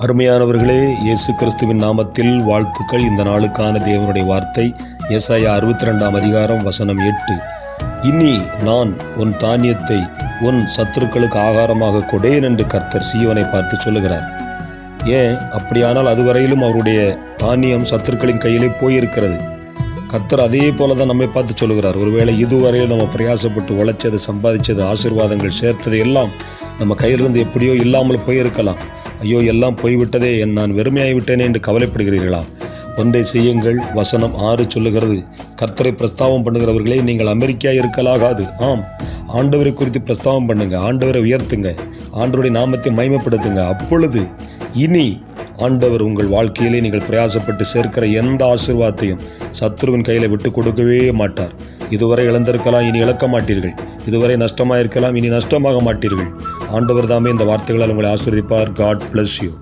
அருமையானவர்களே, இயேசு கிறிஸ்துவின் நாமத்தில் வாழ்த்துக்கள். இந்த நாளுக்கான தேவனுடைய வார்த்தை ஏசாயா 62 அதிகாரம் வசனம் 8. இனி நான் உன் தானியத்தை உன் சத்துருக்களுக்கு ஆகாரமாக கொடேன் என்று கர்த்தர் சீயோனை பார்த்து சொல்லுகிறார். ஏன் அப்படியானால் அதுவரையிலும் அவருடைய தானியம் சத்துருக்களின் கையிலே போயிருக்கிறது. கர்த்தர் அதே போல தான் நம்மை பார்த்து சொல்லுகிறார். ஒருவேளை இதுவரையில் நம்ம பிரயாசப்பட்டு உழைச்சது, சம்பாதிச்சது, ஆசீர்வாதங்கள் சேர்த்தது எல்லாம் நம்ம கையிலிருந்து எப்படியோ இல்லாமல் போயிருக்கலாம். ஐயோ, எல்லாம் போய்விட்டதே, நான் வெறுமையாகிவிட்டேனே என்று கவலைப்படுகிறீர்களா? ஒன்றை செய்யுங்கள். வசனம் 6 சொல்லுகிறது, கர்த்தரை பிரஸ்தாபம் பண்ணுகிறவர்களே, நீங்கள் அமெரிக்கா இருக்கலாகாது. ஆம், ஆண்டவரை குறித்து பிரஸ்தாபம் பண்ணுங்க, ஆண்டவரை உயர்த்துங்க, ஆண்டவருடைய நாமத்தை மகிமைப்படுத்துங்க. அப்பொழுது இனி ஆண்டவர் உங்கள் வாழ்க்கையிலே நீங்கள் பிரயாசப்பட்டு சேர்க்கிற எந்த ஆசீர்வாதத்தையும் சத்துருவின் கையில் விட்டு கொடுக்கவே மாட்டார். இதுவரை இழந்திருக்கலாம், இனி இழக்க மாட்டீர்கள். இதுவரை நஷ்டமாக இருக்கலாம், இனி நஷ்டமாக மாட்டீர்கள். ஆண்டவர் தாமே இந்த வார்த்தைகளால் உங்களை ஆசீர்வதிப்பார். God bless you.